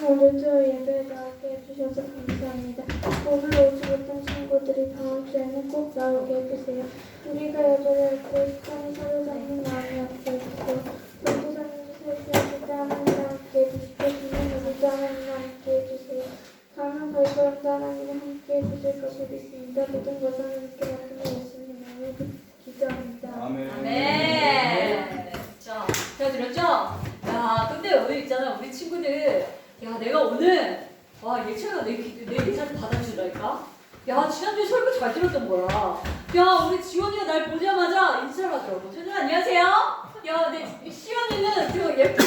오늘도 예배에 나오게 해주셔서 감사합니다. 오늘 오지 못한 친구들이 다음 주에는 꼭 나오게 해주세요. 우리가 여전히 그리스도인 사로잡는 마음이 없게 해주세요. 전도사님도 살펴주실 때 하나님과 함께 해주시고 주님으로도 하나님과 함께 해주세요. 가는 발걸음도 하나님과 함께 해주실 것을 믿습니다. 모든 것을 함께 맡기는 예수님 이름으로 기도합니다. 아멘. 네. 자, 잘 들었죠? 야, 근데 오늘 있잖아, 우리 친구들. 야, 내가 오늘, 와, 예찬이가 내 예찬을 받아주라니까? 야, 지난주에 설교 잘 들었던 거야. 야, 우리 지원이가 날 보자마자 인사를 하더라고. 선생님, 안녕하세요? 야, 내 시원이는 저 예쁜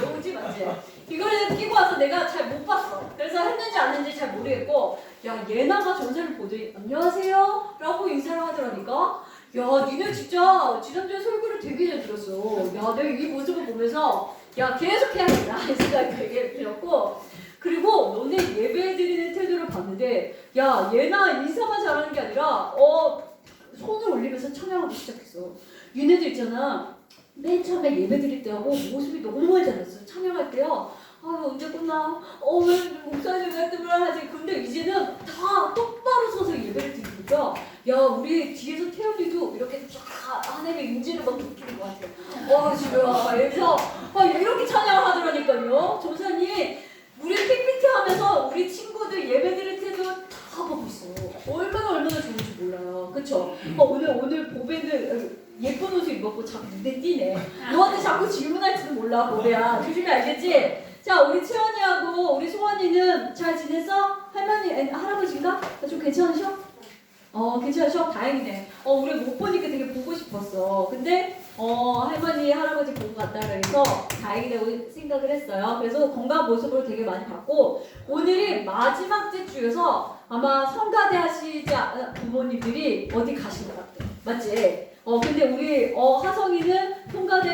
여우지, 맞지? 이거를 끼고 와서 내가 잘 못 봤어. 그래서 했는지 안 했는지 잘 모르겠고, 야, 예나가 전사를 보더니, 안녕하세요? 라고 인사를 하더라니까? 야, 니네 진짜 지난주에 설교를 되게 잘 들었어. 야, 내가 이 모습을 보면서 야, 계속 해야겠다 이 생각이 되게 들었고, 그리고 너네 예배 드리는 태도를 봤는데, 야, 얘나 인사만 잘하는 게 아니라 손을 올리면서 찬양하기 시작했어. 얘네들 있잖아, 맨 처음에 예배 드릴 때하고 모습이 너무 달랐어. 찬양할 때요, 언제 끝나? 왜 목사님 같은 말 하지? 근데 이제는 다 똑바로 서서 예배를 드리니까, 야, 우리 뒤에서 태연이도 이렇게 쫙 하나님의 인지를 막 느끼는 것 같아요. 지금 그래서 이렇게 찬양을 하더라니까요. 전사님, 우리 PPT 하면서 우리 친구들 예배 드릴 때도 다 보고 있어요. 얼마나 좋은지 몰라요. 그쵸? 오늘 보배는 예쁜 옷을 입었고 자꾸 눈에 띄네. 너한테 자꾸 질문할지도 몰라, 보배야. 조심히 알겠지? 자, 우리 채원이하고 우리 소원이는 잘 지냈어? 할아버지인가? 좀 괜찮으셔? 괜찮으셔? 다행이네. 우리 못 보니까 되게 보고 싶었어. 근데 할머니, 할아버지 보고 갔다 그래서 다행이라고 생각을 했어요. 그래서 건강한 모습으로 되게 많이 봤고, 오늘이 마지막 주여서 아마 성가대 하시지 부모님들이 어디 가신 것 같아. 맞지? 근데 우리 하성이는 성가대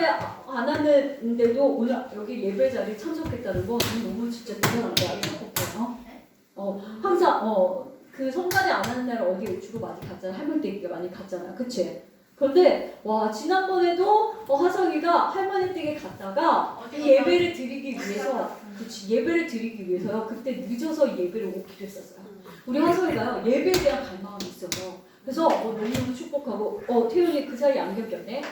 안 하는데도 오늘 여기 예배 자리에 참석했다는 거 너무 진짜 대단한 거야. 항상 그 성가대 안 하는 날 어디 주로 많이 갔잖아. 할머니 댁에 많이 갔잖아. 그치? 그런데 와, 지난번에도 하성이가 할머니 댁에 갔다가 이 예배를 드리기 위해서, 그치, 예배를 드리기 위해서요, 그때 늦어서 예배를 오기로 했었어요. 우리 하성이가요, 예배에 대한 갈망이 있어서. 그래서 너무너무 축복하고, 태연이 그 사이에 안경 꼈네.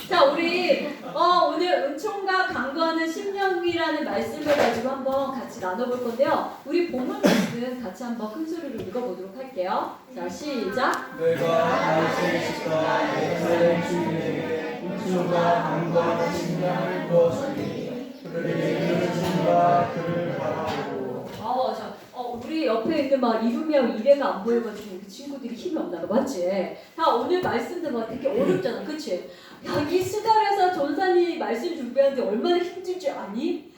자, 우리 오늘 은총과 강구하는 심령이라는 말씀을 가지고 한번 같이 나눠볼 건데요. 우리 본문 말씀 같이 한번 큰 소리로 읽어보도록 할게요. 자, 시작. 내가 다윗의 집과 예루살렘 주인에게 은총과 강구하는 심령을 부어주니 그들에게 은총과 그를 바라보고. 우리 옆에 있는 막 이름이랑 이래가 안 보여가지고 우리 친구들이 힘이 없나 봐, 맞지? 다 오늘 말씀도 막 되게 어렵잖아, 그치? 야, 이 수달에서 전사님 말씀 준비하는데 얼마나 힘들 줄 아니?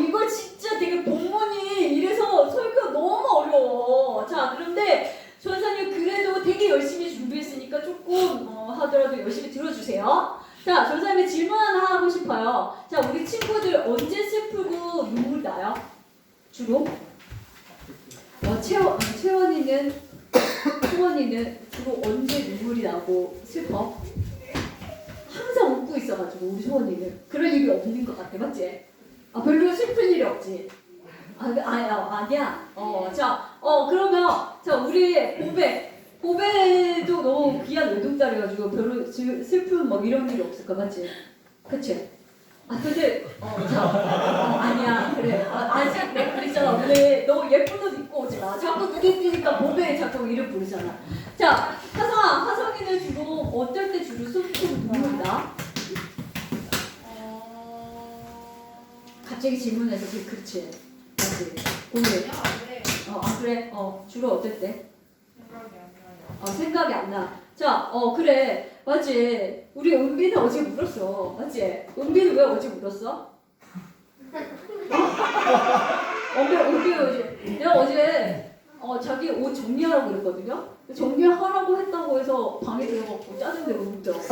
이거 진짜 되게 본문이 이래서 설교가 너무 어려워. 자, 그런데 전사님 그래도 되게 열심히 준비했으니까 조금 하더라도 열심히 들어주세요. 자, 전사님의 질문 하나 하고 싶어요. 자, 우리 친구들 언제 슬프고 눈물 나요? 주로? 채원이는 주로 언제 눈물이 나고 슬퍼? 항상 웃고 있어가지고 우리 소원이는 그런 일이 없는 것 같아, 맞지? 별로 슬픈 일이 없지? 아니야. 그러면 자, 우리 보배도 너무 귀한 외동딸이가지고 별로 슬픈 막 이런 일이 없을까, 맞지? 그치? 근데 아니야, 그래. 아직 내가 그랬잖아. 오늘 너무 예쁜 옷 입고 오지 마. 자꾸 눈에 띄니까 보배 자꾸 이름 부르잖아. 자, 하성이는 주로 어떨 때 주로 슬프고 눈물이 나? 갑자기 질문해서 그렇지. 맞지? 오늘. 그래. 주로 어떨 때? 생각이 안 나. 자, 그래. 맞지? 우리 은비는 어제 울었어. 맞지? 은비는 왜 어제 울었어? 은비 어제. 내가 어제 자기 옷 정리하라고 그랬거든요? 정리하라고 했다고 해서 방에 들어가고 짜증내고 울더라고.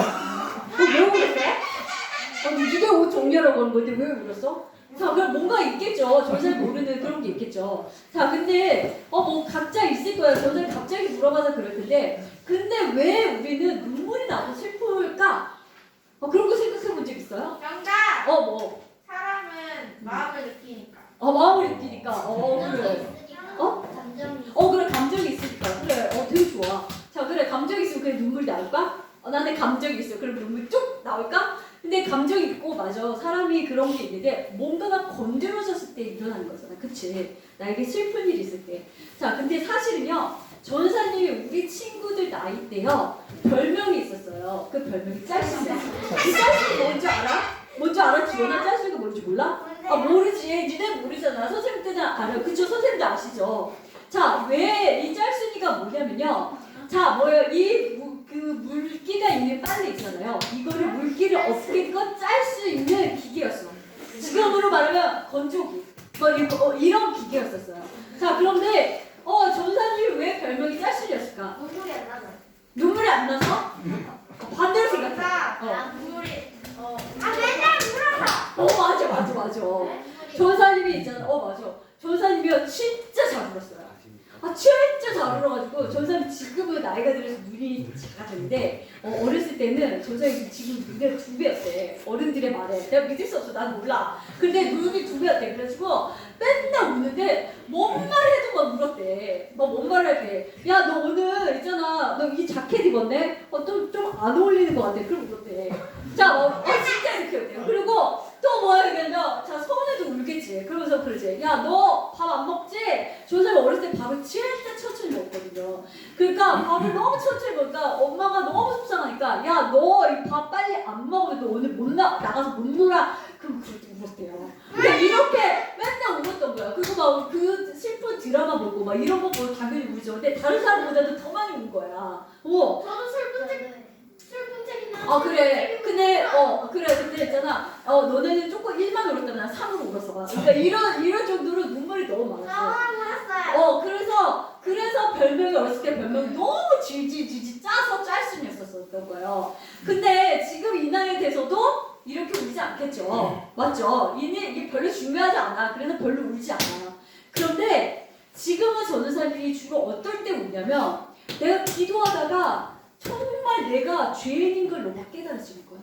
왜 울었어? 니네 옷 정리하라고 하는 건데 왜 울었어? 자, 그럼 뭔가 있겠죠. 전설 모르는 그런 게 있겠죠. 자, 근데 뭐 각자 있을 거야. 전설 갑자기 물어봐서 그럴 텐데, 근데 왜 우리는 눈물이 나고 슬플까? 그런 거 생각해 본 적 있어요? 정답! 뭐? 사람은 마음을 느끼니까. 마음을 안에 감정이 있어. 그럼 눈물 쭉 나올까? 근데 감정이 있고 맞아. 사람이 그런 게 있는데 뭔가가 건드려졌을 때 일어나는 거잖아. 그치? 나에게 슬픈 일이 있을 때. 자, 근데 사실은요. 전사님이 우리 친구들 나이 때요. 별명이 있었어요. 그 별명이 짤순이야. 이 짤순이 뭔지 알아? 뭔지 알아? 지원아 짤순이가 뭔지 몰라? 아 모르지. 니네 모르잖아. 선생님 때는 알아요. 그쵸? 선생님도 아시죠? 자, 왜 이 짤순이가 뭐냐면요. 자, 뭐예요? 그 물기가 있는 빨래 있잖아요. 이거를 물기를 어떻게든 짤 수 있는 기계였어. 지금으로 말하면 건조기. 뭐 이런 기계였었어요. 자, 그런데 전사님이 왜 별명이 짤순이였을까? 눈물이 안 나죠. 눈물이 안 나서? 반대로 생각해. 눈물이 맨날 울어서. 맞아. 전사님이 있잖아. 맞아. 전사님이요 진짜 잘 울었어요. 진짜 잘 울어가지고 전사님 지금은 나이가 들어서 눈이 작아졌는데 어렸을 때는 전사님 지금 눈이 2배였대. 어른들의 말에 내가 믿을 수 없어. 난 몰라. 근데 눈이 2배였대. 그래가지고 맨날 우는데 뭔 말해도 막 울었대. 막 뭔 말을 할때 야 너 오늘 있잖아 너 이 자켓 입었네? 좀 안 어울리는 것 같아. 그럼 울었대. 자 진짜 이렇게 울대요. 그리고 또 뭐야 이게요. 자 서운해도 울겠지. 그러면서 그러지. 야 너 밥 안 먹지? 조선이 어렸을 때 밥을 진짜 천천히 먹거든요. 그러니까 밥을 너무 천천히 먹으니까 엄마가 너무 속상하니까 야 너 이 밥 빨리 안 먹으면 너 오늘 나가서 못 놀아. 그럼 그렇게 울었대요. 그러니까 이렇게 맨날 울었던 거야. 그리고 막 그 슬픈 드라마 보고 막 이런 거 보고 당연히 울죠. 근데 다른 사람보다도 더 많이 운 거야. 저도 슬픈 책이나. 그래. 근데 있잖아. 너네는 조금 1만 울었다면 난 3으로 울었어. 그러니까 이런 정도로 눈물이 너무 많았어. 몰랐어요. 그래서 별명이 어렸을 때 별명이 너무 질질 짜서 짤순이었었던 거예요. 근데 지금 이 나이에 돼서도 이렇게 울지 않겠죠. 맞죠? 이게 별로 중요하지 않아. 그래서 별로 울지 않아요. 그런데 지금은 전도사님이 주로 어떨 때 우냐면 내가 기도하다가 정말 내가 죄인인 걸 너무 깨달아지는 거야.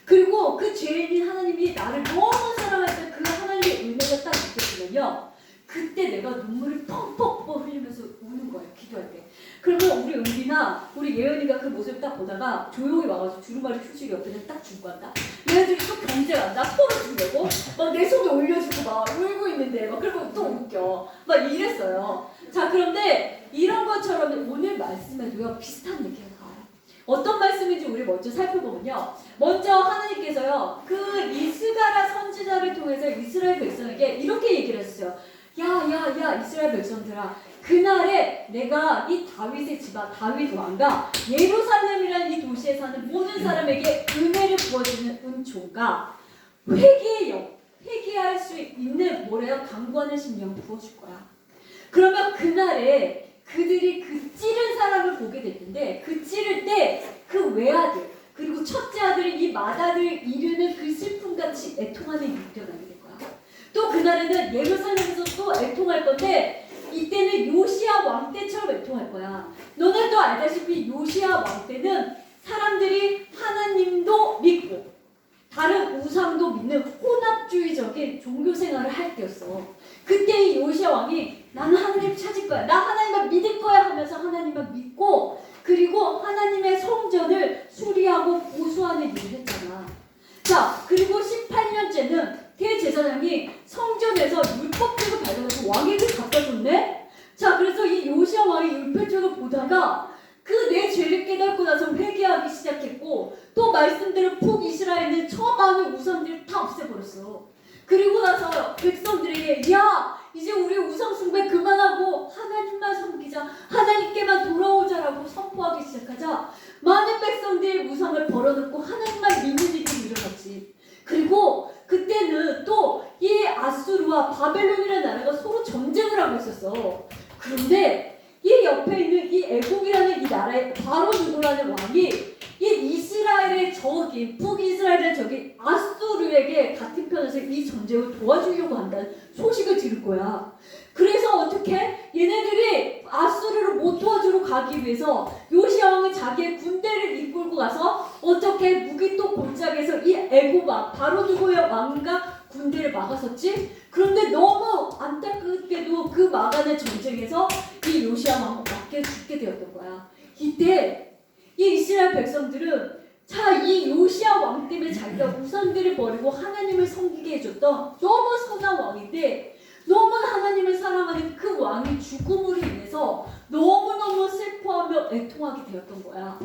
그리고 그 죄인인 하나님이 나를 너무 사랑할 때 그 하나님의 은혜가 딱 느껴지면요. 그때 내가 눈물을 펑펑 흘리면서 우는 거예요. 기도할 때. 그러면 우리 은비나 우리 예은이가 그 모습을 딱 보다가 조용히 와가지고 주름아리 휴지 옆에는 딱 주고 간다. 얘네들이 또 경쟁한다. 서로 주려고 막 내 손에 올려주고 막 울고 있는데 막 그러고 또 웃겨. 막 이랬어요. 자, 그런데 이런 것처럼 오늘 말씀에도요 비슷한 얘기가 나와요. 어떤 말씀인지 우리 먼저 살펴보면요. 먼저 하나님께서요 그 이스가랴 선지자를 통해서 이스라엘 백성에게 이렇게 얘기를 했어요. 야 이스라엘 백성들아, 그날에 내가 이 다윗의 집안 다윗 왕과 예루살렘이라는 이 도시에 사는 모든 사람에게 은혜를 부어주는 은총과 회개할 수 있는 강구하는 심령 부어줄 거야. 그러면 그날에 그들이 그 찌른 사람을 보게 될 텐데 그 찌를 때 그 외아들 그리고 첫째 아들이 이 맏아들을 이루는 그 슬픔같이 애통하는 일이 일어나게 될 거야. 또 그날에는 예루살렘에서 또 애통할 건데 이때는 요시야 왕 때처럼 애통할 거야. 너네도 알다시피 요시야 왕 때는 사람들이 하나님도 믿고 다른 우상도 믿는 혼합주의적인 종교 생활을 할 때였어. 그때 이 요시야 왕이 나는 하나님 찾을 거야. 나 하나님만 믿을 거야 하면서 하나님만 믿고 그리고 하나님의 성전을 수리하고 보수하는 일을 했잖아. 자, 그리고 18년째는 대제사장이 성전에서 율법책을 발견해서 왕에게 갖다 줬네? 자, 그래서 이 요시야 왕이 율법책을 보다가 그 내 죄를 깨닫고 나서 회개하기 시작했고 또 말씀대로 북이스라엘은 저 많은 우상들을 다 없애버렸어. 그리고 나서 백성들에게 야 이제 우리 우상 숭배 그만하고 하나님만 섬기자, 하나님께만 돌아오자라고 선포하기 시작하자 많은 백성들이 우상을 벌어놓고 하나님만 믿는 일이 일어났지. 그리고 그때는 또 이 아수르와 바벨론이라는 나라가 서로 전쟁을 하고 있었어. 그런데 이 옆에 있는 이 애국이라는 이 나라의 바로 누구라는 왕이 이 이스라엘의 적인 북이스라엘의 적인 아수르에게 같은 편에서 이 전쟁을 도와주려고 한다는 소식을 들을 거야. 그래서 어떻게 얘네들이 아수르를 못 도와주러 가기 위해서 요시야 왕은 자기의 군대를 이끌고 가서 어떻게 무기토 골짜기에서 이 애국 왕 바로 누구의 왕과 군대를 막았었지. 그런데 너무 안타깝게도 그 막아낸 전쟁에서 이 요시야 왕은 맞게 죽게 되었던 거야. 이때 이 이스라엘 백성들은 자, 이 요시야 왕 때문에 자기가 우상들을 버리고 하나님을 섬기게 해줬던 너무 선한 왕인데 너무 하나님을 사랑하는 그 왕이 죽음으로 인해서 너무너무 슬퍼하며 애통하게 되었던 거야.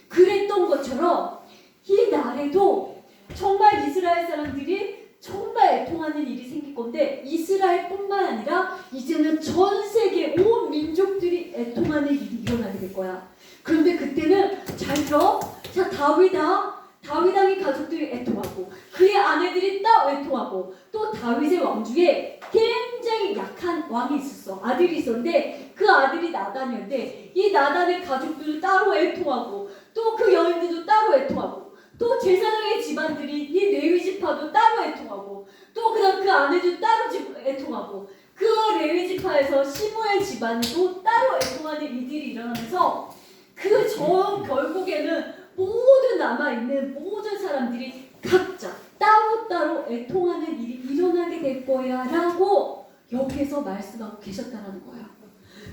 그랬던 것처럼 이 날에도 정말 이스라엘 사람들이 정말 애통하는 일이 생길 건데 이스라엘뿐만 아니라 이제는 전 세계 온 민족들이 애통하는 일이 일어나게 될 거야. 그런데 그때는 잘 들어. 자, 다윗왕의 가족들이 애통하고 그의 아내들이 다 애통하고 또 다윗의 왕 중에 굉장히 약한 왕이 있었어. 아들이 있었는데 그 아들이 나단이었는데 이 나단의 가족들도 따로 애통하고 또 그 여인들도 따로 애통하고 또 제사장의 집안들이 이 레위 지파도 따로 애통하고 또 그다음 그 아내도 따로 애통하고 그 레위 지파에서 시므엘 집안도 따로 애통하는 일들이 일어나면서 그 결국에는 모든 남아있는 모든 사람들이 각자 따로따로 애통하는 일이 일어나게 될 거야 라고 여기에서 말씀하고 계셨다는 거예요.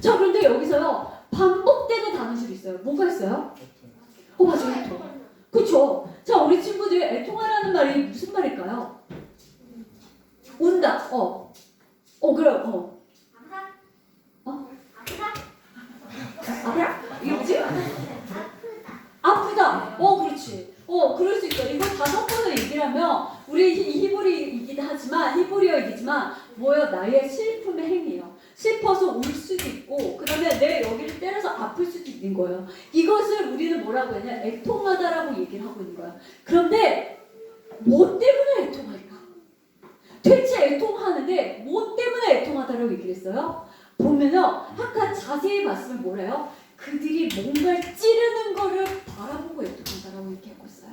자, 그런데 여기서요 반복되는 단어들이 있어요. 뭐가 있어요? 맞아요. 애통. 그쵸? 자, 우리 친구들 애통하라는 말이 무슨 말일까요? 운다. 그래요. 아프다? 이게 뭐지? 아프다. 그렇지. 그럴 수 있어. 이거 다 섞어서 얘기를 하면 우리 히브리이긴 하지만 히브리어이지만 나의 슬픔의 행위예요. 슬퍼서 울 수도 있고 그 다음에 내 여기를 때려서 아플 수도 있는 거예요. 이것을 우리는 뭐라고 하냐? 애통하다라고 얘기를 하고 있는 거야. 그런데 뭐 때문에 애통할까? 대체 애통하는데 뭐 때문에 애통하다라고 얘기를 했어요? 보면요. 아까 자세히 봤으면 뭐래요? 그들이 뭔가를 찌르는 거를 바라보고 애통한다라고 얘기하고 있어요.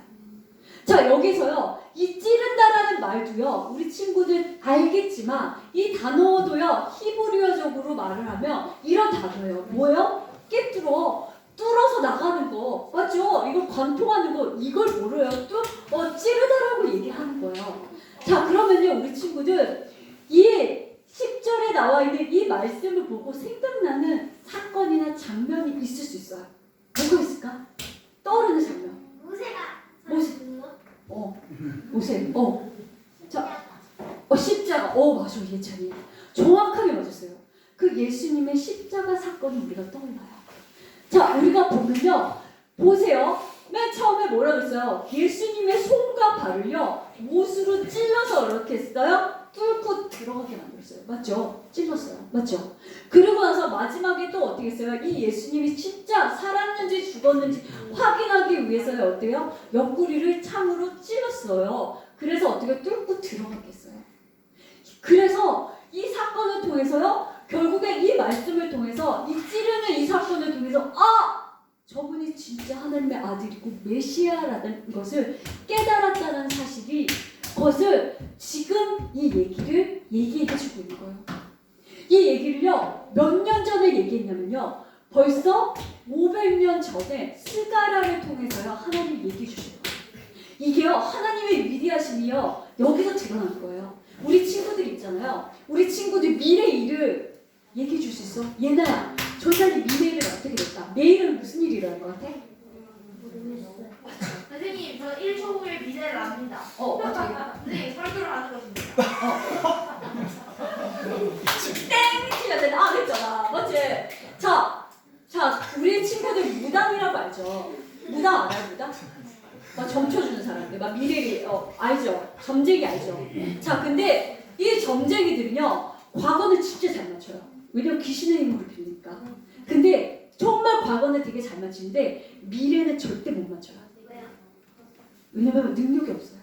자, 여기서요. 이 찌른다라는 말도요. 우리 친구들 알겠지만 이 단어도요. 히브리어적으로 말을 하면 이런 단어예요. 뭐예요? 뚫어서 나가는 거. 맞죠? 이거 관통하는 거. 이걸 뭐래요? 찌르다라고 얘기하는 거예요. 자, 그러면요. 우리 친구들 이 10절에 나와 있는 이 말씀을 보고 생각나는 사건이나 장면이 있을 수 있어요. 뭐가 있을까? 떠오르는 장면. 모세. 자, 십자가. 맞아, 예찬이. 정확하게 맞았어요. 그 예수님의 십자가 사건이 우리가 떠올라요. 자, 우리가 보면요. 보세요. 맨 처음에 뭐라고 했어요? 예수님의 손과 발을요. 못으로 찔러서 이렇게 했어요. 뚫고 들어가게 만들었어요. 맞죠? 찔렀어요. 맞죠? 그러고 나서 마지막에 또 어떻게 했어요? 이 예수님이 진짜 살았는지 죽었는지 확인하기 위해서요. 어때요? 옆구리를 창으로 찔렀어요. 그래서 어떻게 뚫고 들어가게 했어요. 그래서 이 사건을 통해서요. 결국에 이 말씀을 통해서 이 찌르는 이 사건을 통해서 저분이 진짜 하나님의 아들이고 메시아라는 것을 깨달았다는 사실이 그것을 지금 이 얘기를 얘기해주고 있는 거예요. 이 얘기를요. 몇 년 전에 얘기했냐면요. 벌써 500년 전에 스가랴를 통해서요. 하나님이 얘기해 주신 거예요. 이게요. 하나님의 위대하심이요. 여기서 드러난 거예요. 우리 친구들 있잖아요. 우리 친구들 미래 일을 얘기해 줄 수 있어? 예나야, 저 사람이 미래 일은 어떻게 됐다? 내일은 무슨 일이 일어날 것 같아? 선생님, 저 1초 후에 미래를 압니다. 맞아. 선생님, 설교를 하는 것입니다. 땡! 틀려야 되나? 그랬잖아. 맞지? 자, 우리 친구들 무당이라고 알죠? 무당 알아요, 무당? 막 점쳐주는 사람들, 막 미래를, 알죠? 점쟁이 알죠? 자, 근데 이 점쟁이들은요, 과거는 진짜 잘 맞춰요. 왜냐면 귀신의 힘으로 빌리니까. 근데 정말 과거는 되게 잘 맞추는데 미래는 절대 못 맞춰요. 왜냐면 능력이 없어요.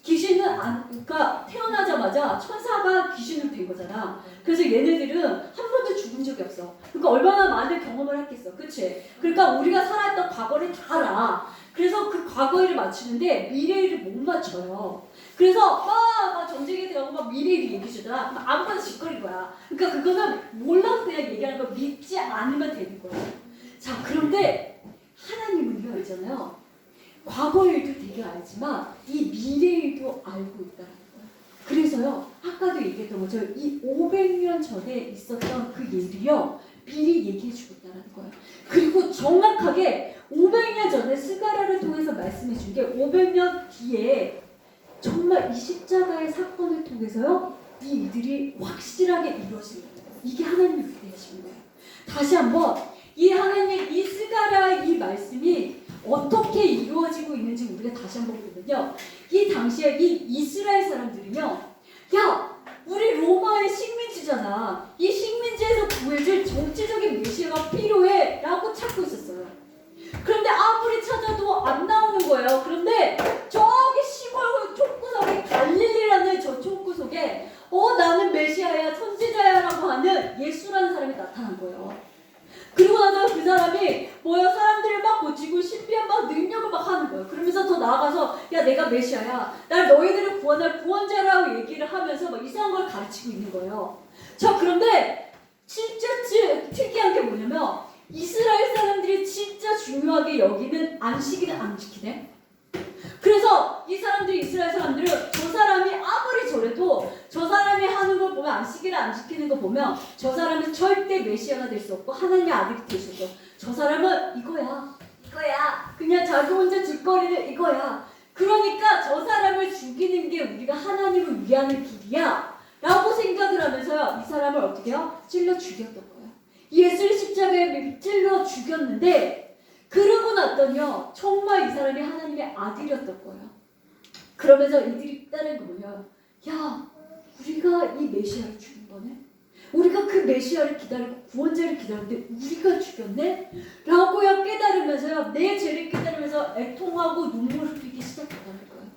귀신은 그러니까 태어나자마자 천사가 귀신으로 된 거잖아. 그래서 얘네들은 한 번도 죽은 적이 없어. 그러니까 얼마나 많은 경험을 했겠어. 그치? 그러니까 우리가 살았던 과거를 다 알아. 그래서 그 과거를 맞추는데 미래를 못 맞춰요. 그래서 막 점쟁이들하고 막 미래를 얘기해주더라. 아무거나 짓거린 거야. 그러니까 그거는 몰라서 그냥 얘기하는 거 믿지 않으면 되는 거야. 자, 그런데 하나님은요, 있잖아요. 과거 일도 되게 알지만 이 미래 일도 알고 있다는 거예요. 그래서요, 아까도 얘기했던 것처럼 이 500년 전에 있었던 그 일이요, 미리 얘기해 주고 있다는 있다라는 거예요. 그리고 정확하게 500년 전에 스가랴를 통해서 말씀해 준 게 500년 뒤에 정말 이 십자가의 사건을 통해서요, 이 일들이 확실하게 이루어지는 거예요. 이게 하나님의 위대하신 거예요. 다시 한번 이 하나님 이 스가랴의 이 말씀이 어떻게 이루어지고 있는지 우리가 다시 한번 보면요, 이 당시에 이 이스라엘 사람들은요, 야, 우리 로마의 식민지잖아. 이 식민지에서 구해줄 정치적인 메시아가 필요해 라고 찾고 있었어요. 그런데 아무리 찾아도 안 나오는 거예요. 그런데 저기 시골 촌구석에 갈릴리라는 저 촌구석에 나는 메시아야, 선지자야 라고 하는 예수라는 사람이 나타난 거예요. 그리고 나서 그 사람이 사람들을 막 고치고 신비한 막 능력을 막 하는 거예요. 그러면서 더 나아가서 야, 내가 메시아야, 날 너희들을 구원할 구원자라고 얘기를 하면서 막 이상한 걸 가르치고 있는 거예요. 자, 그런데 진짜 특이한 게 뭐냐면 이스라엘 사람들이 진짜 중요하게 여기는 안식일을 안 지키네. 그래서 이 사람들이, 이스라엘 사람들은 저 사람이 아무리 저래도 저 사람이 하는 걸 보면, 안식일을 안 지키는 거 보면 저 사람은 절대 메시아가 될 수 없고 하나님의 아들이 될 수 없고, 저 사람은 이거야 그냥 자기 혼자 짓거리는 이거야. 그러니까 저 사람을 죽이는 게 우리가 하나님을 위하는 길이야 라고 생각을 하면서요, 이 사람을 어떻게 해요? 찔러 죽였던 거예요. 예수를 십자가에 찔러 죽였는데, 그러고 났더니요, 정말 이 사람이 하나님의 아들이었던 거예요. 그러면서 이들이 따른 거 뭐냐, 야, 우리가 이 메시아를 죽인 거네? 우리가 그 메시아를 기다리고 구원자를 기다렸는데 우리가 죽였네? 라고요 깨달으면서요, 내 죄를 깨달으면서 애통하고 눈물을 흘리기 시작했다는 거예요.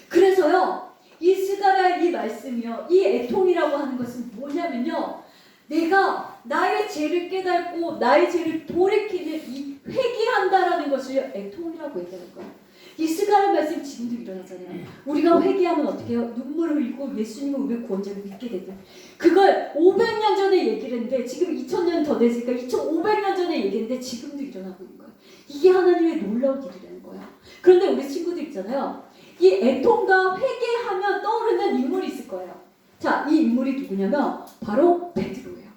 그래서요, 이 스가랴의 이 말씀이요, 이 애통이라고 하는 것은 뭐냐면요, 내가 나의 죄를 깨닫고 나의 죄를 돌이키는 이 회개한다라는 것을 애통이라고 얘기하는 거예요. 이 스가랴 말씀 지금도 일어나잖아요. 우리가 회개하면 어떻게 해요? 눈물을 흘리고 예수님을 우리의 구원자로 믿게 되죠. 그걸 500년 전에 얘기를 했는데 지금 2000년 더 됐으니까 2500년 전에 얘기했는데 지금도 일어나고 있는 거예요. 이게 하나님의 놀라운 일이라는 거예요. 그런데 우리 친구들 있잖아요, 이 애통과 회개하면 떠오르는 인물이 있을 거예요. 자, 이 인물이 누구냐면 바로 베드로예요.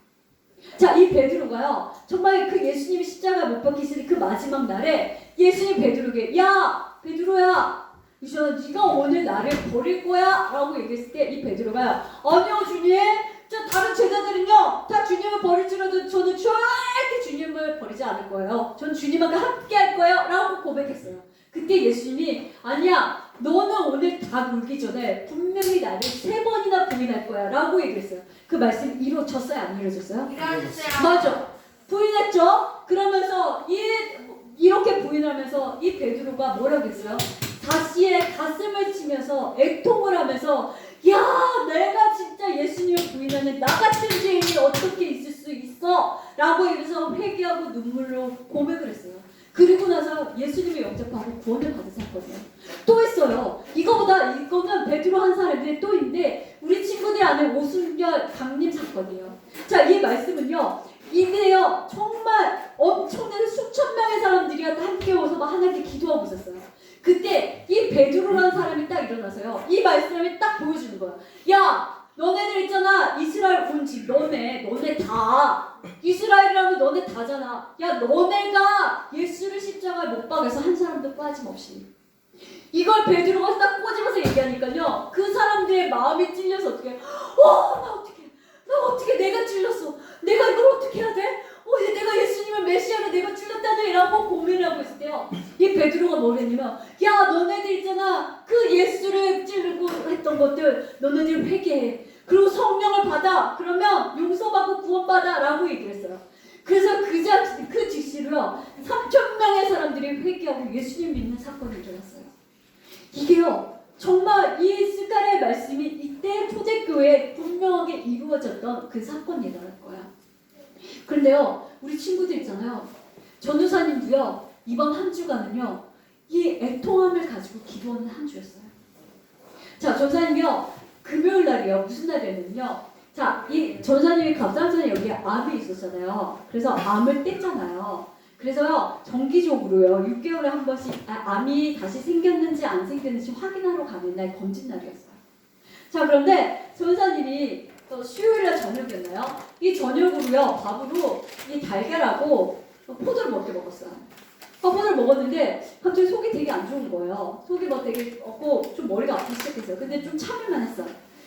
자, 이 베드로가요, 정말 그 예수님이 십자가 못 박히시는 그 마지막 날에 예수님 베드로에게, 야, 베드로야, 이제 네가 오늘 나를 버릴 거야? 라고 얘기했을 때 이 베드로가, 아니요 주님, 저 다른 제자들은요 다 주님을 버릴지라도 저는 절대 주님을 버리지 않을 거예요. 전 주님과 함께 할 거예요 라고 고백했어요. 그때 예수님이, 아니야, 너는 오늘 다 놀기 전에 분명히 나를 3번이나 부인할 거야 라고 얘기했어요. 그 말씀 이루어졌어요? 안 이루어졌어요? 일어나주세요. 맞아, 부인했죠. 그러면서 이렇게 부인하면서 이 베드로가 뭐라고 했어요? 다시의 가슴을 치면서 애통을 하면서, 야, 내가 진짜 예수님을 부인하는 나 같은 죄인이 어떻게 있을 수 있어? 라고 하면서 회개하고 눈물로 고백을 했어요. 그리고 나서 예수님을 영접하고 구원을 받은 사건이에요. 또 있어요. 이거는 베드로 한 사람들이 또 있는데 우리 친구들 아는 오순절 강림 사건이에요. 자, 이 말씀은요, 이게요 정말 엄청난 수천 명의 사람들이 함께 오서 막 하나님께 기도하고 있었어요. 그때 이 베드로라는 사람이 딱 일어나서요, 이 말씀을 딱 보여주는 거예요. 야, 너네들 있잖아, 이스라엘 온 집, 너네 다 이스라엘이라면 너네 다잖아. 야, 너네가 예수를 십자가에 못 박아서 한 사람도 빠짐없이. 이걸 베드로가 딱 꼬집어서 얘기하니까요, 그 사람들의 마음이 찔려서 어떻게, 나 어떻게 내가 찔렸어, 내가 이걸 어떻게 해야 돼? 내가 예수님을 메시아로 내가 찔렸다네 라고 고민을 하고 있을 때요, 이 베드로가 뭘 했냐면, 야, 너네들 있잖아, 그 예수를 찌르고 했던 것들 너네들 회개해. 그리고 성령을 받아. 그러면 용서받고 구원받아 라고 얘기를 했어요. 그래서 그 즉시로요 3,000명의 사람들이 회개하고 예수님 믿는 사건이 일어났어요. 이게요 정말 이 스가랴의 말씀이 이때 초대교회에 분명하게 이루어졌던 그 사건이라는 거야. 그런데요, 우리 친구들 있잖아요, 전도사님도요 이번 한 주간은요 이 애통함을 가지고 기도하는 한 주였어요. 자, 전사님이요 금요일 날이요 무슨 날이었냐면요, 자, 이 전사님이 갑자기 전에 여기에 암이 있었잖아요. 그래서 암을 뗐잖아요. 그래서요 정기적으로요 6개월에 한 번씩 암이 다시 생겼는지 안 생겼는지 확인하러 가는 날 검진 날이었어요. 자, 그런데 전사님이 수요일날 저녁이었나요? 이 저녁으로요 밥으로 이 달걀하고 포도를 먹게 먹었어요. 포도를 먹었는데 갑자기 속이 되게 안 좋은 거예요. 속이 막 되게 없고 좀 머리가 아프기 시작했어요. 근데 좀 참을만 했어요.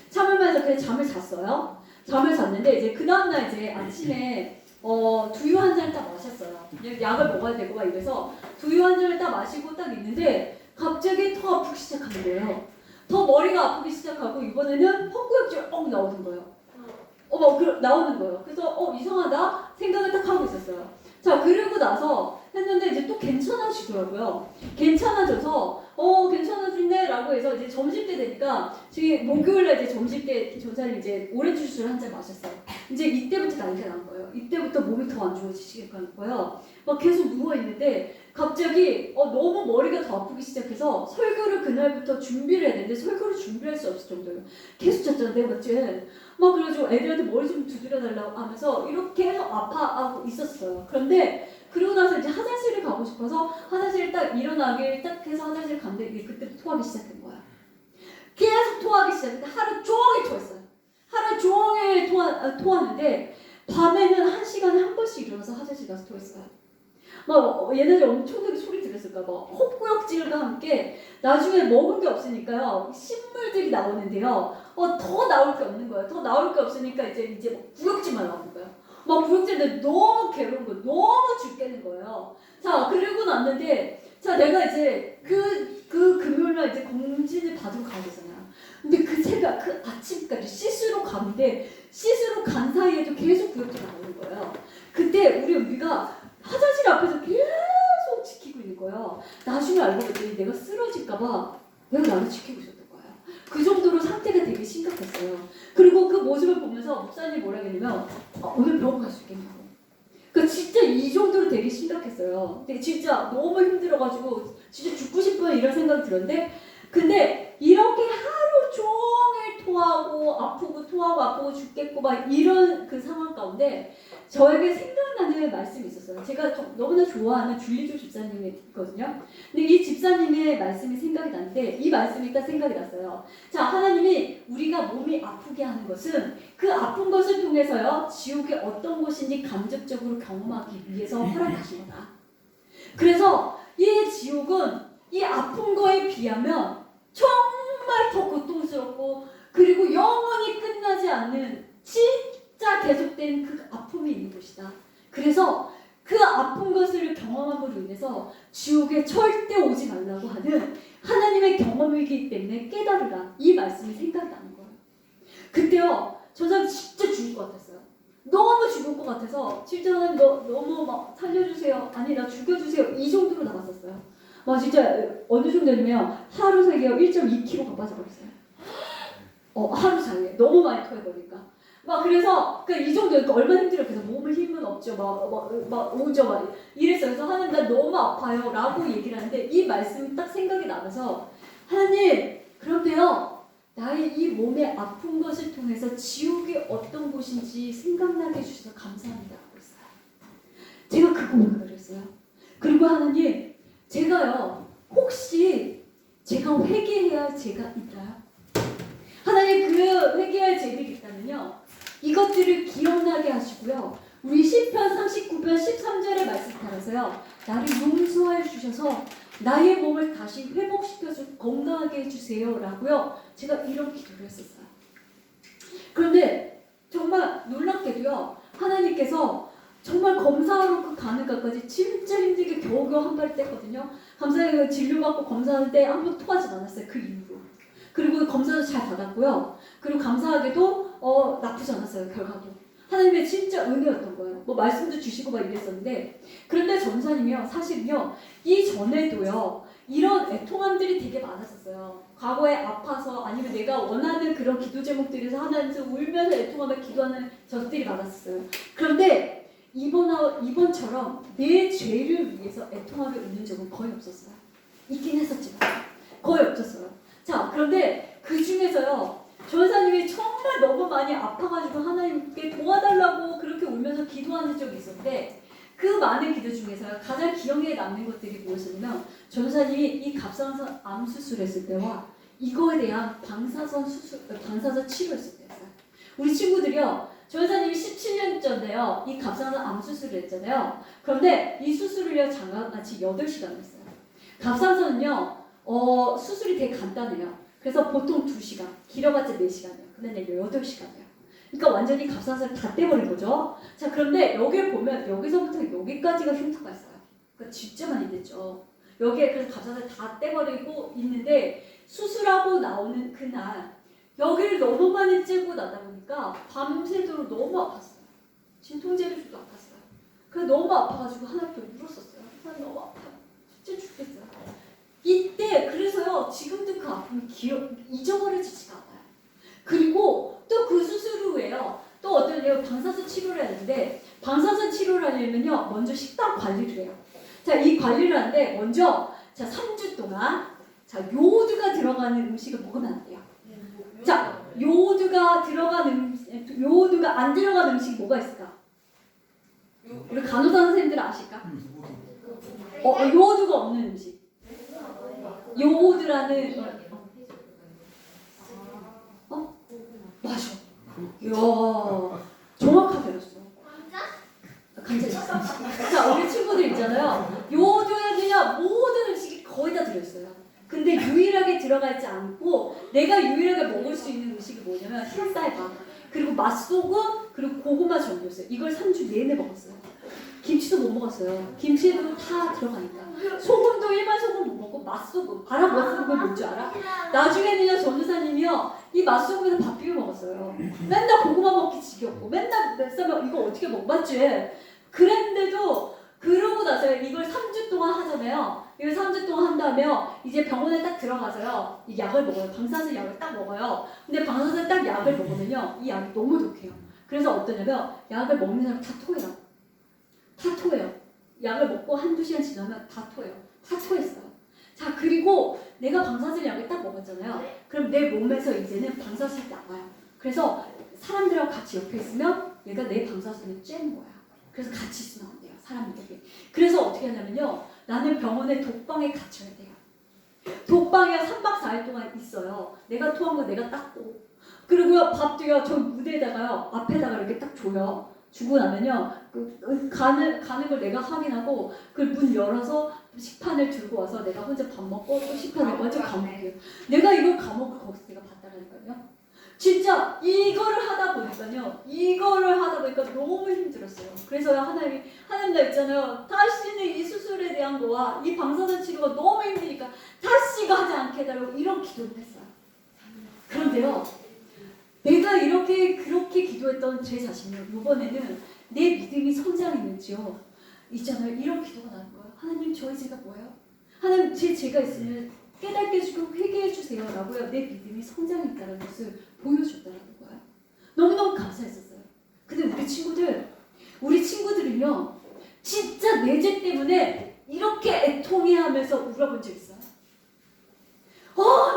참을만 해서 그냥 잠을 잤어요. 잠을 잤는데 이제 그 다음날 이제 아침에 두유 한 잔을 딱 마셨어요. 약을 먹어야 되고 막 이래서 두유 한 잔을 딱 마시고 딱 있는데 갑자기 더 아프기 시작한 거예요. 더 머리가 아프기 시작하고 이번에는 헛구역질 나오는 거예요. 나오는 거예요. 그래서 이상하다 생각을 딱 하고 있었어요. 자, 그러고 나서 했는데 이제 또 괜찮아지더라고요. 괜찮아져서 괜찮아지네 라고 해서 이제 점심때 되니까 지금 목요일날 이제 점심때 전사님 이제 오렌지 주스를 한 잔 마셨어요. 이제 이때부터 난리가 난 거예요. 이때부터 몸이 더 안 좋아지기 시작한 거예요. 막 계속 누워있는데 갑자기 너무 머리가 더 아프기 시작해서 설교를 그날부터 준비를 해야 되는데 설교를 준비할 수 없을 정도예요. 계속 잤잖아요, 맞지? 막 그래가지고 애들한테 머리 좀 두드려달라고 하면서 이렇게 해서 아파하고 있었어요. 그런데 그러고 나서 이제 화장실을 가고 싶어서 화장실 딱 일어나길 딱 해서 화장실 갔는데 그때부터 토하기 시작한 거야. 계속 토하기 시작했는데 하루 종일 토했어요. 하루 종일 토하는데 밤에는 1시간에 한 번씩 일어나서 화장실 가서 토했어요. 막 얘네들이 엄청나게 소리 들었을까 봐 헛구역질과 함께 나중에 먹은 게 없으니까요 신물들이 나오는데요 더 나올 게 없는 거예요. 더 나올 게 없으니까 이제 막 구역질만 나오는 거예요. 막 구역질인데 너무 괴로운 거예요. 너무 죽겠는 거예요. 자, 그러고 났는데 자, 내가 이제 그 금요일날 이제 검진을 받으러 가야 되잖아요. 근데 그 아침까지 씻으러 가는데 씻으러 간 사이에도 계속 구역질이 나오는 거예요. 그때 우리 은비가 화장실 앞에서 계속 지키고 있는 거예요. 나중에 알고 봤더니 내가 쓰러질까봐 내가 나를 지키고 있었던 거예요. 그 정도로 상태가 되게 심각했어요. 그리고 그 모습을 보면서 목사님이 뭐라 했냐면 오늘 병원 갈 수 있겠냐고. 그러니까 진짜 이 정도로 되게 심각했어요. 되게 진짜 너무 힘들어가지고 진짜 죽고 싶은 이런 생각이 들었는데 근데 이렇게 하루 종일 토하고 아프고 죽겠고 막 이런 그 상황 가운데 저에게 생각나는 말씀이 있었어요. 제가 너무나 좋아하는 줄리조 집사님이 있거든요. 근데 이 집사님의 말씀이 생각이 나는데 이 말씀이 딱 생각이 났어요. 자, 하나님이 우리가 몸이 아프게 하는 것은 그 아픈 것을 통해서요 지옥의 어떤 곳인지 간접적으로 경험하기 위해서 허락하신 거다. 그래서 이 지옥은 이 아픈 거에 비하면 정말 더 고통스럽고 그리고 영원히 끝나지 않는 진짜 계속된 그 아픔이 있는 곳이다. 그래서 그 아픈 것을 경험함으로 인해서 지옥에 절대 오지 말라고 하는 하나님의 경험이기 때문에 깨달으라. 이 말씀이 생각이 나는 거예요. 그때요 저 사람 진짜 죽을 것 같았어요. 너무 죽을 것 같아서 진짜 너무 막 살려주세요. 아니 나 죽여주세요. 이 정도로 나갔었어요. 막 진짜 어느 정도냐면 하루 사이에 1.2kg가 빠져버렸어요. 하루 사이에 너무 많이 토해버리니까. 막 그래서 이 정도 얼마나 힘들어. 그래서 몸을 힘은 없죠. 막 오죠. 막 이랬어요. 그래서 하나님 나 너무 아파요 라고 얘기를 하는데 이 말씀이 딱 생각이 나면서 하나님 그런데요 나의 이 몸의 아픈 것을 통해서 지옥이 어떤 곳인지 생각나게 해주셔서 감사합니다 하고 있어요. 제가 그 고백을 했어요. 그리고 하나님 제가요 혹시 제가 회개해야 할 죄가 있나요? 하나님 그 회개할 죄들이 있다면요 이것들을 기억나게 하시고요 우리 시편 39편 13절의 말씀 따라서요 나를 용서해 주셔서 나의 몸을 다시 회복시켜서 건강하게 해주세요 라고요 제가 이런 기도를 했었어요. 그런데 정말 놀랍게도요 하나님께서 정말 검사하러 가는 것까지 진짜 힘들게 겨우겨우 한 발 뗐거든요. 감사하게 진료받고 검사할 때 한 번 토하지 않았어요. 그 이후로. 그리고 검사도 잘 받았고요. 그리고 감사하게도 나쁘지 않았어요. 결과도. 하나님의 진짜 은혜였던 거예요. 뭐 말씀도 주시고 막 이랬었는데 그런데 전사님이요 사실은요 이전에도요 이런 애통함들이 되게 많았었어요. 과거에 아파서 아니면 내가 원하는 그런 기도 제목들에서 하나님께서 울면서 애통하며 기도하는 저들이 많았었어요. 그런데 이번처럼 내 죄를 위해서 애통하며 웃는 적은 거의 없었어요. 있긴 했었지만 거의 없었어요. 자, 그런데 그 중에서요 전사님이 정말 너무 많이 아파가지고 하나님께 도와달라고 그렇게 울면서 기도하는 적이 있었는데 그 많은 기도 중에서요 가장 기억에 남는 것들이 무엇이냐면 전사님이 이 갑상선 암 수술했을 때와 이거에 대한 방사선 치료했을 때였어요. 우리 친구들이요 전사님이 17년 전에요. 이 갑상선 암 수술을 했잖아요. 그런데 이 수술을요 장같이 8시간 했어요. 갑상선은요 수술이 되게 간단해요. 그래서 보통 2시간, 길어봤자 4시간이에요. 근데 내가 8시간이에요. 그러니까 완전히 갑상선을 다 떼버린 거죠. 자, 그런데 여기를 보면 여기서부터 여기까지가 흉터가 있어요. 그러니까 진짜 많이 됐죠. 여기에 그래서 갑상선을 다 떼버리고 있는데 수술하고 나오는 그날 여기를 너무 많이 째고 나다 보니까 밤새도록 너무 아팠어요. 진통제를 줘도 아팠어요. 그래서 너무 아파가지고 하나님께 울었었어요. 하나님 너무 아파요. 진짜 죽겠어요. 이때 그래서요 지금도 그 아픔이 잊어버려지지가 않아요. 그리고 또 그 수술 후에요 또 어떠냐면 방사선 치료를 하는데 방사선 치료를 하려면요 먼저 식단 관리를 해요. 자, 이 관리를 하는데 먼저 자 3주 동안 자 요오드가 들어가는 음식을 먹으면 안 돼요. 자 요오드가 안 들어간 음식이 뭐가 있을까? 우리 간호사 선생님들 아실까? 요오드가 없는 음식. 요오드라는 맞아. 이야 정확하게 알았어. 감자 있어. 자 우리 친구들 있잖아요. 요오드에 그냥 모든 음식이 거의 다 들어있어요. 근데 유일하게 들어가 있지 않고 내가 유일하게 먹을 수 있는 음식이 뭐냐면 흰쌀밥 그리고 맛소금 그리고 고구마 전이었어요. 이걸 3주 내내 먹었어요. 김치도 못 먹었어요. 김치에도 다 들어가니까. 소금도 일반 소금 못 먹고 맛소금. 알아? 맛소금이 뭔지 알아? 나중에는요 전도사님이요 이 맛소금에서 밥 비벼 먹었어요. 맨날 고구마 먹기 지겹고 맨날 맵싸면 이거 어떻게 먹었지? 그랬는데도 그러고 나서요 이걸 3주 동안 하잖아요. 이걸 3주 동안 한다면 이제 병원에 딱 들어가서요 이 약을 먹어요. 방사선 약을 딱 먹어요. 근데 방사선 딱 약을 먹으면요 이 약이 너무 독해요. 그래서 어떠냐면 약을 먹는 사람 다 토해요. 다 토해요. 약을 먹고 1-2시간 지나면 다 토해요. 다 토했어요. 자 그리고 내가 방사선 약을 딱 먹었잖아요. 그럼 내 몸에서 이제는 방사선이 나와요. 그래서 사람들하고 같이 옆에 있으면 얘가 내 방사선을 쬐는 거야. 그래서 같이 있으면 안 돼요. 사람들이. 그래서 어떻게 하냐면요. 나는 병원에 독방에 갇혀야 돼요. 독방에 3박 4일 동안 있어요. 내가 토한 거 내가 닦고 그리고요 밥도요 저 무대에다가요 앞에다가 이렇게 딱 줘요. 주고 나면요 가는 걸 내가 확인하고 그 문 열어서 식판을 들고 와서 내가 혼자 밥 먹고 또 식판을 완전 감옥이에요. 내가 이걸 감옥을 거기서 내가 봤다라니까요. 진짜 이거를 하다 보니까 너무 힘들었어요. 그래서 하나님 나 있잖아요. 다시는 이 수술에 대한 거와 이 방사선 치료가 너무 힘드니까 다시 이거 하지 않게 해달라고 이런 기도를 했어요. 그런데요. 내가 그렇게 기도했던 제 자신이요. 이번에는 내 믿음이 성장했는지요. 있잖아요. 이런 기도가 나는 거예요. 하나님 저희 죄가 뭐예요? 하나님 제 죄가 있으면 깨닫게 해주고 회개해 주세요. 라고요. 내 믿음이 성장했다는 것을 보여줬다는 거예요. 너무너무 감사했었어요. 근데 우리 친구들은요. 진짜 내 죄 때문에 이렇게 애통해하면서 울어본 적 있어요.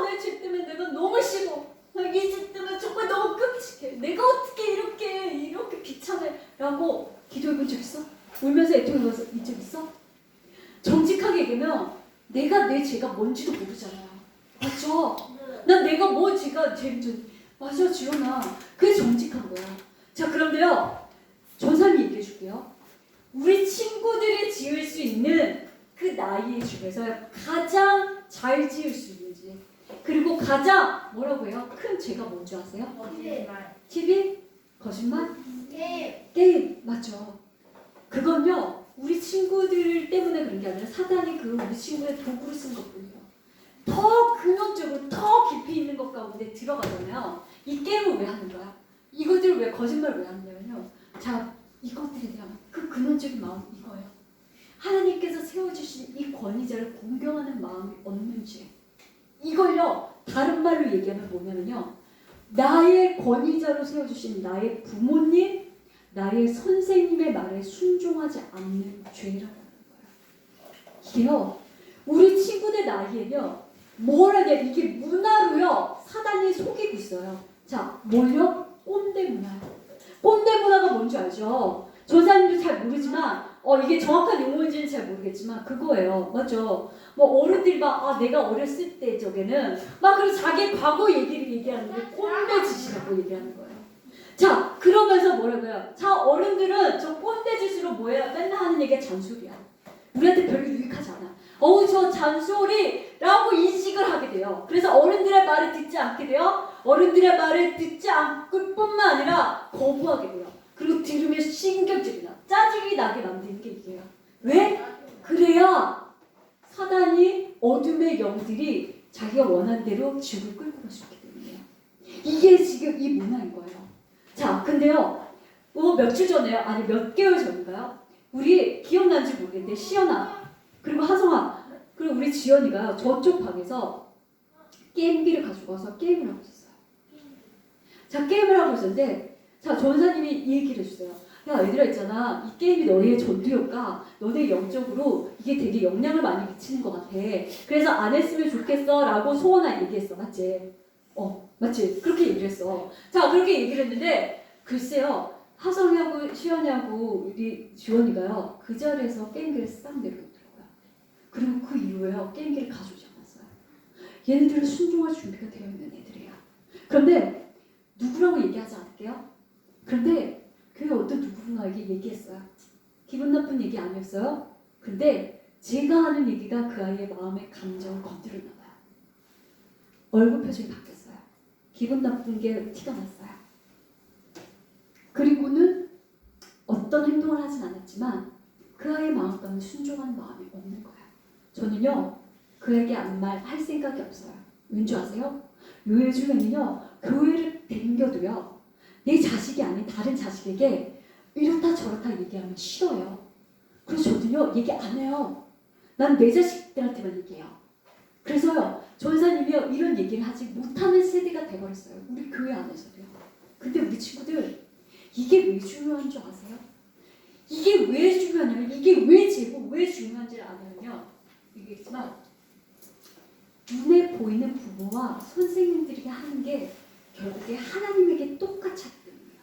내 죄 때문에 내가 너무 싫어. 이 죄 때문에 정말 너무 끔찍해. 내가 어떻게 이렇게 비참해. 라고 기도해본 적 있어? 울면서 애통해서 본 적 있어? 정직하게 얘기하면 내가 내 죄가 뭔지도 모르잖아요. 맞죠? 난 내가 뭐 죄가 죄인지 맞아 지원아. 그게 정직한 거야. 자 그런데요. 전사님 얘기해 줄게요. 우리 친구들이 지을 수 있는 그 나이 중에서 가장 잘 지을 수 있는지 그리고 가장 뭐라고 해요? 큰 죄가 뭔지 아세요? TV? 거짓말? 게임 맞죠? 그건요 우리 친구들 때문에 그런 게 아니라 사단이 우리 친구의 도구를 쓴 것뿐이에요. 더 근원적으로 더 깊이 있는 것 가운데 들어가잖아요. 이 게임을 왜 하는 거야? 이것들을 왜 거짓말을 왜 하냐면요. 자 이것들에 대한 그 근원적인 마음 이거예요. 하나님께서 세워주신 이 권위자를 공경하는 마음이 없는 죄. 이걸요 다른 말로 얘기하면 뭐냐면요. 나의 권위자로 세워주신 나의 부모님, 나의 선생님의 말에 순종하지 않는 죄라고 하는 거예요. 이게요 우리 친구들 나이에는요 뭘 하냐 이게 문화로요 사단이 속이고 있어요. 자 뭘요? 꼰대 문화요. 꼰대 문화가 뭔지 알죠? 전사님도 잘 모르지만 이게 정확한 용어인지는 잘 모르겠지만 그거예요. 맞죠? 뭐 어른들이 막 내가 어렸을 때 저게는 막 그리고 자기 과거 얘기를 얘기하는 게 꼰대 짓이라고 얘기하는 거예요. 자, 그러면서 뭐라고요? 자, 어른들은 저 꼰대짓으로 뭐예요? 맨날 하는 얘기가 잔소리야. 우리한테 별로 유익하지 않아. 어우, 저 잔소리라고 인식을 하게 돼요. 그래서 어른들의 말을 듣지 않게 돼요. 어른들의 말을 듣지 않을 뿐만 아니라 거부하게 돼요. 그리고 들으면 신경질이 나. 짜증이 나게 만드는 게 이게요. 왜? 그래야 사단이 어둠의 영들이 자기가 원하는 대로 지구를 끌고 갈 수 있기 때문이에요. 이게 지금 이 문화인 거예요. 자, 근데요. 며칠 전에요. 아니, 몇 개월 전인가요? 우리 기억나는지 모르겠는데 시연아 그리고 하성아 그리고 우리 지연이가 저쪽 방에서 게임기를 가지고 와서 게임을 하고 있었어요. 자, 게임을 하고 있었는데 자, 전사님이 이 얘기를 해주세요. 야, 얘들아 있잖아. 이 게임이 너희의 전투효과, 너네 영적으로 이게 되게 영향을 많이 미치는 것 같아. 그래서 안 했으면 좋겠어 라고 소원아 얘기했어. 맞지? 맞지? 그렇게 얘기를 했어. 자, 그렇게 얘기를 했는데 글쎄요. 하성이하고 시연이하고 우리 지원이가요. 그 자리에서 게임기를 싹 내려놓더라고요. 그리고 그 이후에요. 게임기를 가져오지 않았어요. 얘네들은 순종할 준비가 되어 있는 애들이에요. 그런데 누구라고 얘기하지 않을게요. 그런데 그 어떤 누구에게 얘기했어요. 기분 나쁜 얘기 아니었어요. 근데 제가 하는 얘기가 그 아이의 마음의 감정을 건드렸나 봐요. 얼굴 표정이 바뀌었어요. 기분 나쁜 게 티가 났어요. 그리고는 어떤 행동을 하진 않았지만 그 아이의 마음과는 순종하는 마음이 없는 거예요. 저는요 그에게 아무 말 할 생각이 없어요. 왠지 아세요? 요즘에는요 교회를 다녀도요 내 자식이 아닌 다른 자식에게 이렇다 저렇다 얘기하면 싫어요. 그래서 저도요 얘기 안 해요. 난 내 자식들한테만 얘기해요. 그래서요 전사님이요 이런 얘기를 하지 못하는 세대가 돼버렸어요. 우리 교회 안에서도요. 근데 우리 친구들 이게 왜 중요한 줄 아세요? 이게 왜 중요하냐면 이게 왜 제고 왜 중요한지를 아냐면요. 얘기했지만 눈에 보이는 부모와 선생님들이 하는 게 결국에 하나님에게 똑같이 하기 때문이에요.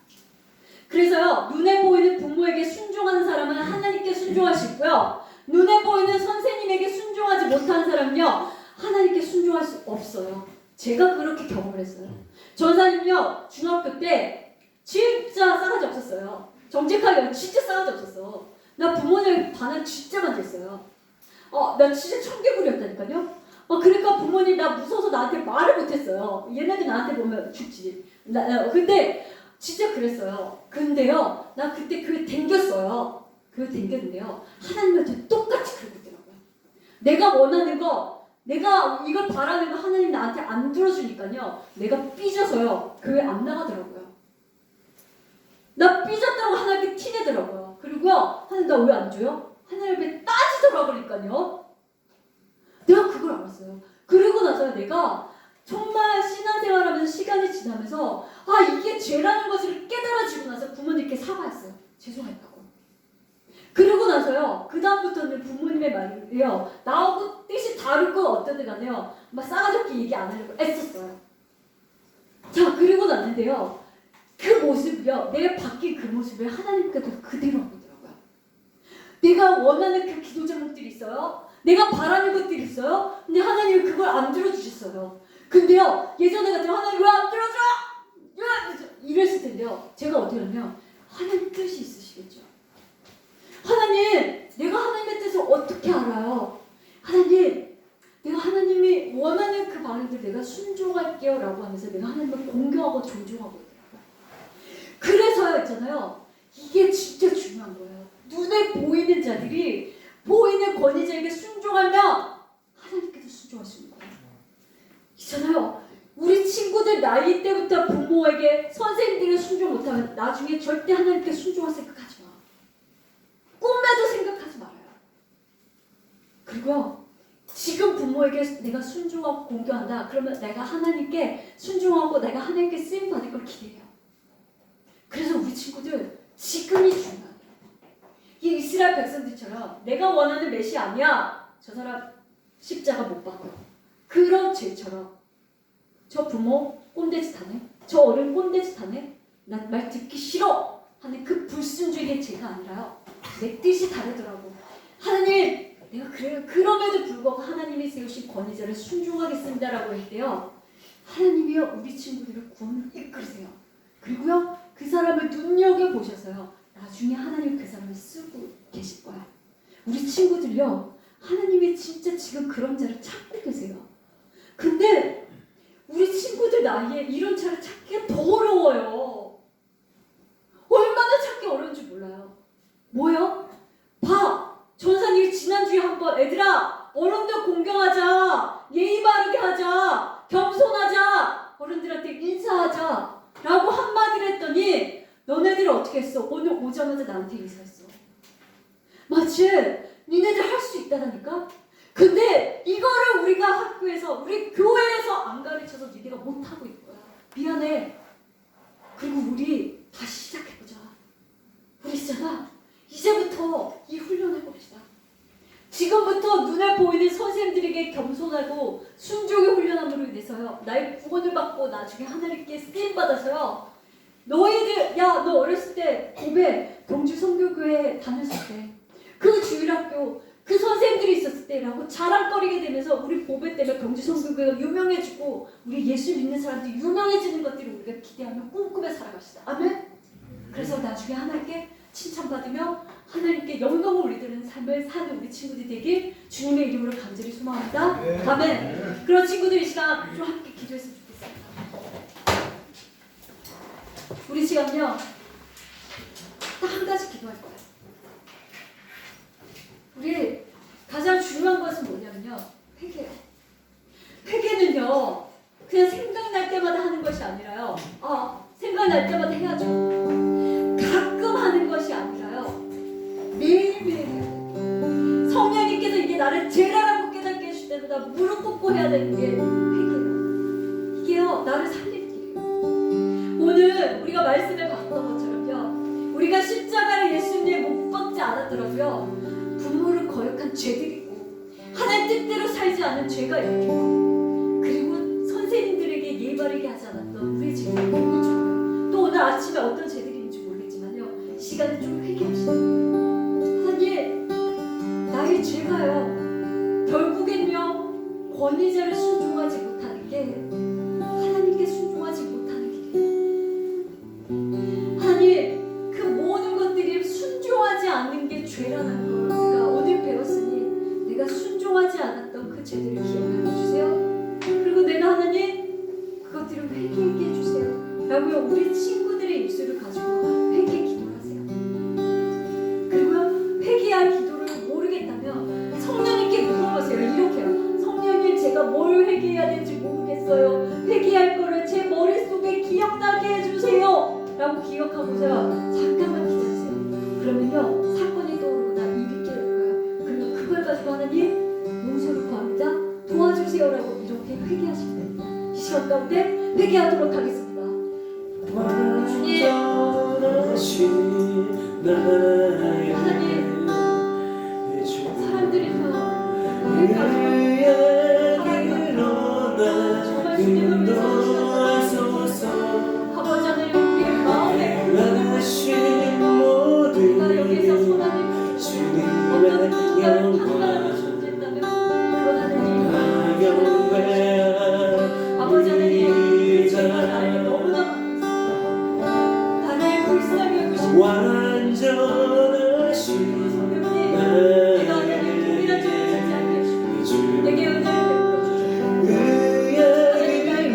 그래서요 눈에 보이는 부모에게 순종하는 사람은 하나님께 순종할 수 있고요. 눈에 보이는 선생님에게 순종하지 못하는 사람은요 하나님께 순종할 수 없어요. 제가 그렇게 경험을 했어요. 전사님요 중학교 때 진짜 싸가지 없었어요. 정직하게 진짜 싸가지 없었어. 나 부모님 반항 진짜 많이 했어요. 나 진짜 청개구리였다니까요. 그러니까 부모님 나 무서워서 나한테 말을 못했어요. 얘네들 나한테 보면 죽지. 근데 진짜 그랬어요. 근데요, 나 그때 교회 댕겼어요. 교회 댕겼는데요, 하나님한테 똑같이 그러고 있더라고요. 내가 원하는 거, 내가 이걸 바라는 거 하나님 나한테 안 들어주니까요, 내가 삐져서요, 교회 안 나가더라고요. 나 삐졌다고 하나님께 티내더라고요. 그리고요, 하나님 나 왜 안 줘요? 하나님께 따지더라고니까요. 내가 그걸 알았어요. 그리고 나서 내가 정말 신앙생활하면서 시간이 지나면서 이게 죄라는 것을 깨달아지고 나서 부모님께 사과했어요. 죄송했다고. 그리고 나서요. 그 다음부터는 부모님의 말이요. 나하고 뜻이 다른 건 어떤 데 가네요. 막 싸가지 없게 얘기 안 하려고 애썼어요. 자, 그리고 났는데요. 그 모습이요. 내가 바뀐 그 모습을 하나님께도 그대로 하고 있더라고요. 내가 원하는 그 기도 제목들이 있어요. 내가 바라는 것들이 있어요. 근데 하나님은 그걸 안 들어주셨어요. 근데요. 예전에 같으면 하나님 왜 안 들어줘? 이랬을 텐데요. 제가 어떻게 하냐면 하나님 뜻이 있으시겠죠. 하나님 내가 하나님의 뜻을 어떻게 알아요? 하나님 내가 하나님이 원하는 그 방향들 내가 순종할게요 라고 하면서 내가 하나님을 공경하고 존중하고 있더라고요. 그래서요 있잖아요. 이게 진짜 중요한 거예요. 눈에 보이는 자들이 보이는 권위자에게 순종하면 하나님께도 순종할 수 있는 거예요. 있잖아요. 우리 친구들 나이 때부터 부모에게 선생님들에게 순종 못하면 나중에 절대 하나님께 순종할 생각하지 마. 꿈에도 생각하지 말아요. 그리고 지금 부모에게 내가 순종하고 공경한다. 그러면 내가 하나님께 순종하고 내가 하나님께 쓰임 받을 걸 기대해요. 그래서 우리 친구들 지금이 중요해요. 이 이스라엘 백성들처럼 내가 원하는 메시아 아니야. 저 사람 십자가 못 박아요. 그런 죄처럼 저 부모 꼰대짓 하네. 저 어른 꼰대짓 하네. 난 말 듣기 싫어 하는 그 불순종의 죄가 아니라요. 내 뜻이 다르더라고. 하나님 내가 그래요. 그럼에도 불구하고 하나님이 세우신 권위자를 순종하겠습니다라고 할 때요. 하나님이요 우리 친구들을 구원을 이끌으세요. 그리고요 그 사람을 눈여겨보셔서요. 나중에 하나님 그 사람을 쓰고 계실 거야. 우리 친구들요. 하나님이 진짜 지금 그런 자를 찾고 계세요. 근데 우리 친구들 나이에 이런 자를 찾기가 더 어려워요. 얼마나 찾기 어려운 줄 몰라요. 뭐요? 봐! 전사님이 지난주에 한번 애들아 어른들 공경하자, 예의 바르게 하자, 겸손하자, 어른들한테 인사하자 라고 한마디를 했더니 너네들 어떻게 했어? 오늘 오자마자 나한테 인사했어. 마치 니네들 할 수 있다라니까? 근데 이거를 우리가 학교에서 우리 교회에서 안 가르쳐서 니네가 못하고 있는 거야. 미안해. 그리고 우리 다시 시작해보자. 우리 있잖아. 이제부터 이 훈련을 해봅시다. 지금부터 눈에 보이는 선생님들에게 겸손하고 순종의 훈련함으로 인해서요. 나의 구원을 받고 나중에 하나님께 쓰임받아서요. 너희들 야 너 어렸을 때 고베 동주 선교교회 다녔을 때 그 주일학교 그 선생님들이 있었을 때라고 자랑거리게 되면서 우리 보배 때문에 경주 선교교회가 유명해지고 우리 예수 믿는 사람들이 유명해지는 것들을 우리가 기대하며 꿈꾸며 살아갑시다. 아멘? 그래서 나중에 하나님께 칭찬받으며 하나님께 영광을 올리는 삶을 사는 우리 친구들이 되길 주님의 이름으로 간절히 소망합니다. 네. 아멘. 그런 친구들 이 시간 좀 함께 기도했으면 좋겠습니다. 우리 지금요 딱 한 가지 기도할 거예요. 우리 가장 중요한 것은 뭐냐면요. 회개예요. 회개는요 그냥 생각날 때마다 하는 것이 아니라요. 생각날 때마다 해야죠. 가끔 하는 것이 아니라요. 매일매일 해야 돼요. 성령님께서 이게 나를 죄라라고 깨닫게 해줄 때마다 무릎 꿇고 해야 되는 게 회개예요. 이게요 나를 살릴 길이에요. 오늘 우리가 말씀을 봤던 것처럼요. 우리가 십자가를 예수님에 못 박지 않았더라고요. 부모를 거역한 죄들이 있고 하나님 뜻대로 살지 않은 죄가 있고 그리고 선생님들에게 예의 바르게 하지 않았던 우리의 죄가 있고 또 오늘 아침에 어떤 죄들인지 모르겠지만요. 시간을 좀 회개합시다. 하나님 나의 죄가요 결국엔요 권위자를 순종하지 못하는 게 하나님께 순종하지 못하는 길이에요. 하나님 그 모든 것들이 순종하지 않는 게 죄라는 걸 우리가 오늘 배웠으니 내가 순종하지 않았던 그 죄들을 기억하게 해주세요. 그리고 내가 하나님 그것들을 회개하게 해주세요 라고요 우리 친구들의 입술을 가지고 회개 기도를 하세요. 그리고요 회개할 기도를 모르겠다면 성령님께 물어보세요. 이렇게요. 성령님 제가 뭘 회개해야 될지 모르겠어요. 회개할 거를 제 머릿속에 기억나게 해주세요 라고 기억하고서 잠깐만 기다리세요. 그러면요 사건이 떠오르거나 일이 깨질 거예요. 그리고 그걸 가지고 하나님 용서를 구합니다. 도와주세요 라고 이렇게 회개하시면 됩니다. 이 시간 가운데 회개하도록 하겠습니다. 주님 하나님 사람들이요 우리 가지고 정말 주님을 위해서 아버지 하나님 우리의 마음에 우리가 여기서 선하님 어떤 누군가를 판단하는 존재였다면 그런 하나님 아버지 하나님 그 죄가 나에게 너무나 많았습니다. 나를 불쌍히 여기시고 성령님 내가 하나님 동일한 죄를 짓지 않게 해주시고 내게 은혜를 베풀어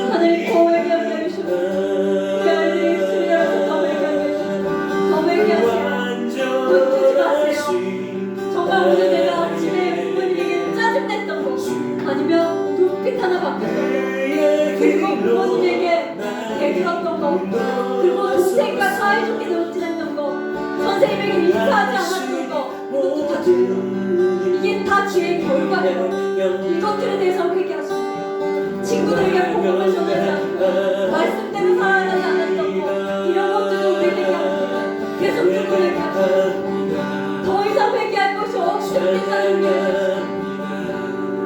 하나님 더 회개하게 해주시고 우리 아이들의 입술이라도 더 회개하게 해주시고 더 회개하세요. 눈뜨지 마세요. 정말 오늘 내가 아침에 부모님에게 짜증냈던 거 아니면 눈빛 하나 바뀌었던 거 그리고 부모님에게 대들었던 거 그리고 동생과 사이좋게 놀지냈던 거 선생님에게 인사하지 않았던 거 이것도 다 죄예요. 이게 다 죄의 결과예요. 이것들에 대해서 회개하시면 돼요. 친구들에게 복음을 전하지 않고 말씀대로 살아가지 않았던 거 이런 것들도 우리 회개하면 돼요. 계속 들고 회개하시면 더 이상 회개할 것이 없을 때까지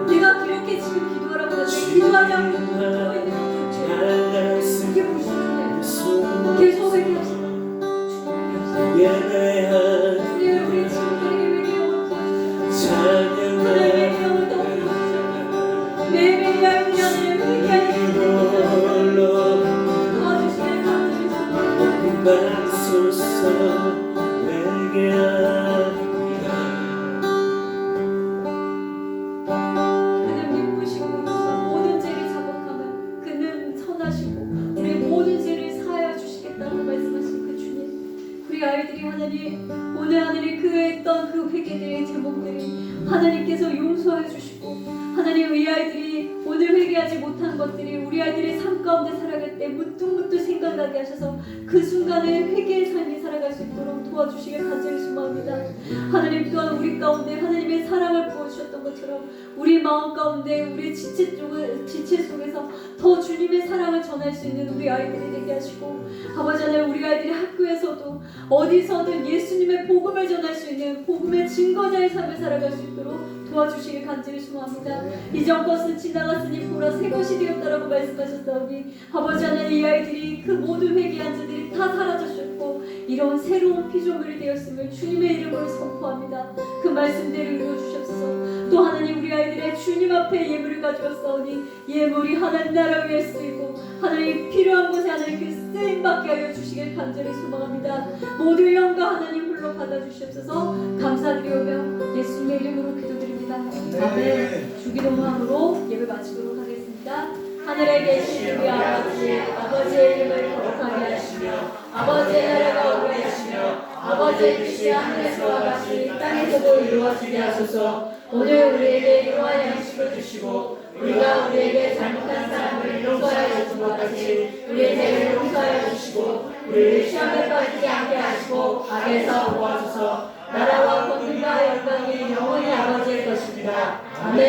내가 그렇게 지금 기도하라고 하는데 기도하지 않고 묻고 있는 것도 죄예요. 이게 무슨 죄예요? 계속 회개합시다. 주님 예배한 주님 우리 친구들에게 회개 영을 부어주셔서 찬양한 하나님의 영을 더 부어주셔서 매일매일 아이들이 하나님을 회개하는 홀로 도와주시는 감사를 소망합니다. 만소서 회개합니다. 그는 미쁘시고 모든 죄를 자복하면 그는 선하시고 우리 모든 죄를 사하여 주시겠다고 말씀하신 그 주님, 우리 아이들이 하나님 오늘 하늘이 그했던 그 회개들의 제목들이 하나님께서 용서해 주시고 하나님 우리 아이들이 오늘 회개하지 못한 것들이 우리 아이들의 삶 가운데 살아갈 때 무뚝무뚝 생각나게 하셔서 그 순간에 회개의 삶이 살아갈 수 있도록 도와주시길 간절히 소망합니다. 하나님 또한 우리 가운데 하나님의 사랑을 부어주셨던 것처럼 우리 마음 가운데 우리 지체 속에서 더 주님의 사랑을 전할 수 있는 우리 아이들이 되게 하시고 아버지 하나님 우리 아이들이 학교에서도 어디서든 예수님의 복음을 전할 수 있는 복음의 증거자의 삶을 살아갈 수 있도록 도와주시길 간절히 소망합니다. 이전 것은 지나갔으니 보라 새 것이 되었다라고 말씀하셨사오니 아버지 하나님 이 아이들이 그 모든 회개한 자들이 다 사라졌었고 이런 새로운 피조물이 되었음을 주님의 이름으로 선포합니다. 그 말씀대로 이루어주셨소. 또 하나님 우리 아이들의 주님 앞에 예물을 가져왔사오니 예물이 하나님 나라 위에 쓰이고 하나님 필요한 곳에 하나님 그 쓰임받게 하여 주시길 간절히 소망합니다. 모두 영광 하나님 홀로 받아주시옵소서. 감사드리오며 예수님의 이름으로 기도드립니다. 아멘. 주기도문으로 예배 마치도록 하겠습니다. 하늘에 계신 우리 아버지, 아버지의 이름을 거룩하게 하시며 아버지의 나라가 오게 하시며 아버지의 뜻이 하늘에서와 같이 땅에서도 이루어지게 하소서. 오늘 우리에게 일용할 양식을 주시고 우리가 우리에게 잘못한 사람을 용서하여 준 것 같이 우리의 죄를 용서하여 주시고 우리를 시험에 빠지지 않게 하시고 악에서 도와주소서.